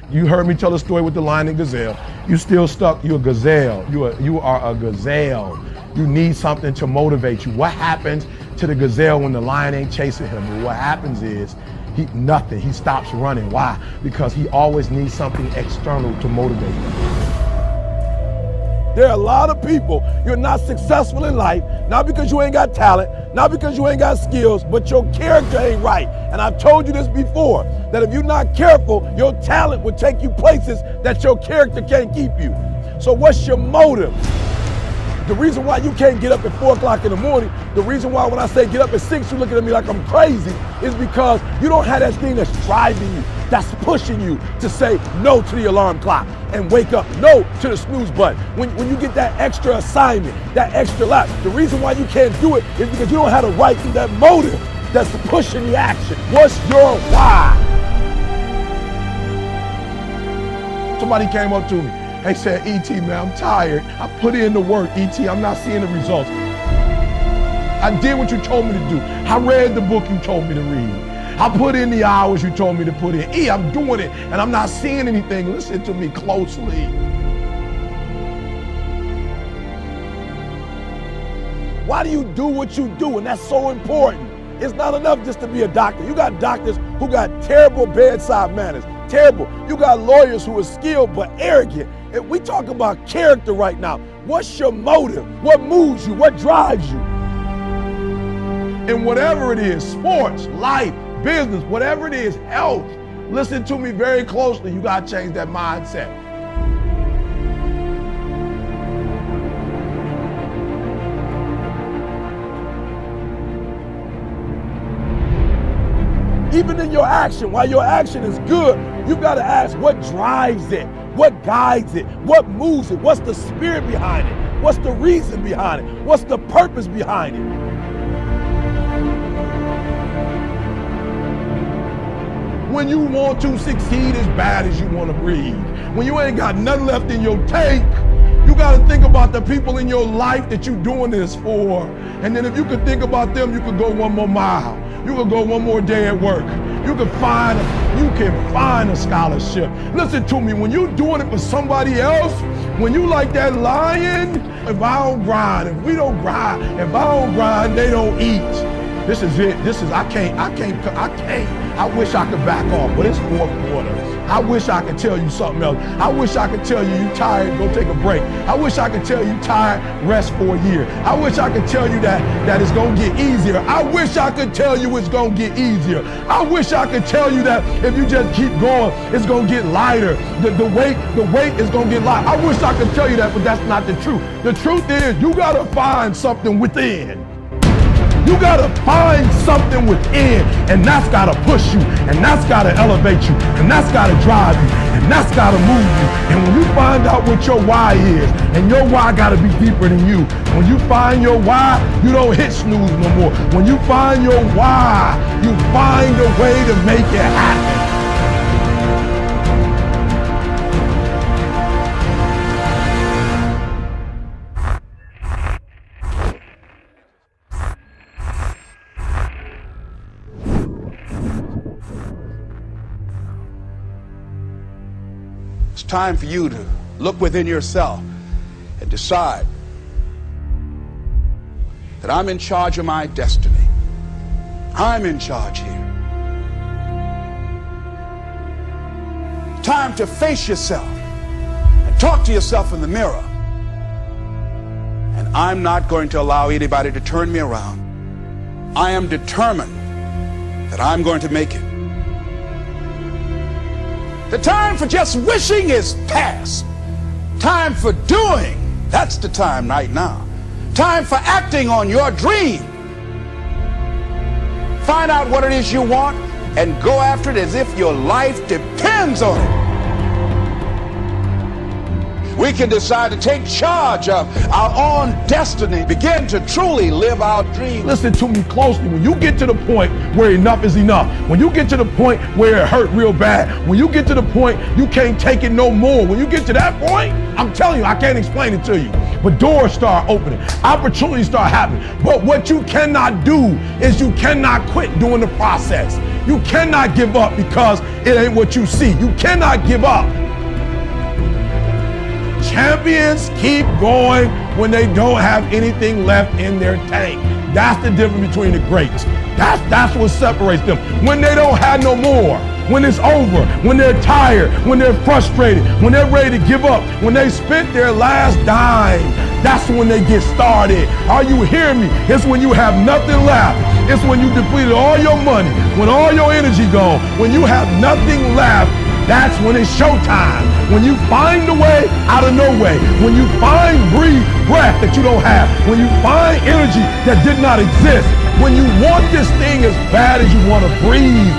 You heard me tell the story with the lion and gazelle. You still stuck. You're a gazelle. You are a gazelle. You need something to motivate you. What happens to the gazelle when the lion ain't chasing him? Well, what happens is nothing. He stops running. Why? Because he always needs something external to motivate him. There are a lot of people, you're not successful in life, not because you ain't got talent, not because you ain't got skills, but your character ain't right. And I've told you this before, that if you're not careful, your talent will take you places that your character can't keep you. So what's your motive? The reason why you can't get up at 4 o'clock in the morning, the reason why when I say get up at 6, you're looking at me like I'm crazy, is because you don't have that thing that's driving you, that's pushing you to say no to the alarm clock and wake up, no to the snooze button. When you get that extra assignment, that extra lap, the reason why you can't do it is because you don't have the right to that motive that's pushing the action. What's your why? Somebody came up to me. They said, E.T., man, I'm tired. I put in the work, E.T., I'm not seeing the results. I did what you told me to do. I read the book you told me to read. I put in the hours you told me to put in. I'm doing it, and I'm not seeing anything. Listen to me closely. Why do you do what you do? And that's so important. It's not enough just to be a doctor. You got doctors who got terrible bedside manners. Terrible. You got lawyers who are skilled but arrogant. And we talk about character right now. What's your motive? What moves you? What drives you? And whatever it is, sports, life, business, whatever it is, health, listen to me very closely. You got to change that mindset. Even in your action, while your action is good, you've got to ask what drives it, what guides it, what moves it, what's the spirit behind it, what's the reason behind it, what's the purpose behind it. When you want to succeed as bad as you want to breathe, when you ain't got nothing left in your tank, you got to think about the people in your life that you're doing this for. And then if you could think about them, you could go one more mile. You could go one more day at work. You can find a scholarship. Listen to me, when you're doing it for somebody else, when you like that lion, if I don't grind, if we don't grind, if I don't grind, they don't eat. This is it. I wish I could back off, but it's fourth quarter. I wish I could tell you something else. I wish I could tell you you tired, go take a break. I wish I could tell you tired, rest for a year. I wish I could tell you that it's gonna get easier. I wish I could tell you it's gonna get easier. I wish I could tell you that if you just keep going, it's gonna get lighter. The weight is gonna get lighter. I wish I could tell you that, but that's not the truth. The truth is you gotta find something within. You gotta find something within, and that's gotta push you, and that's gotta elevate you, and that's gotta drive you, and that's gotta move you. And when you find out what your why is, and your why gotta be deeper than you, when you find your why, you don't hit snooze no more. When you find your why, you find a way to make it happen. It's time for you to look within yourself and decide that I'm in charge of my destiny. I'm in charge here. Time to face yourself and talk to yourself in the mirror. And I'm not going to allow anybody to turn me around. I am determined that I'm going to make it. The time for just wishing is past. Time for doing, that's the time right now. Time for acting on your dream. Find out what it is you want and go after it as if your life depends on it. We can decide to take charge of our own destiny, begin to truly live our dreams. Listen to me closely. When you get to the point where enough is enough, when you get to the point where it hurt real bad, when you get to the point you can't take it no more, when you get to that point, I'm telling you, I can't explain it to you, but doors start opening, opportunities start happening. But what you cannot do is you cannot quit during the process. You cannot give up because it ain't what you see. You cannot give up. Champions keep going when they don't have anything left in their tank. That's the difference between the greats. That's what separates them. When they don't have no more, when it's over, when they're tired, when they're frustrated, when they're ready to give up, when they spent their last dime, that's when they get started. Are you hearing me? It's when you have nothing left. It's when you depleted all your money, when all your energy gone, when you have nothing left. That's when it's showtime. When you find a way out of no way. When you find breath that you don't have. When you find energy that did not exist. When you want this thing as bad as you want to breathe.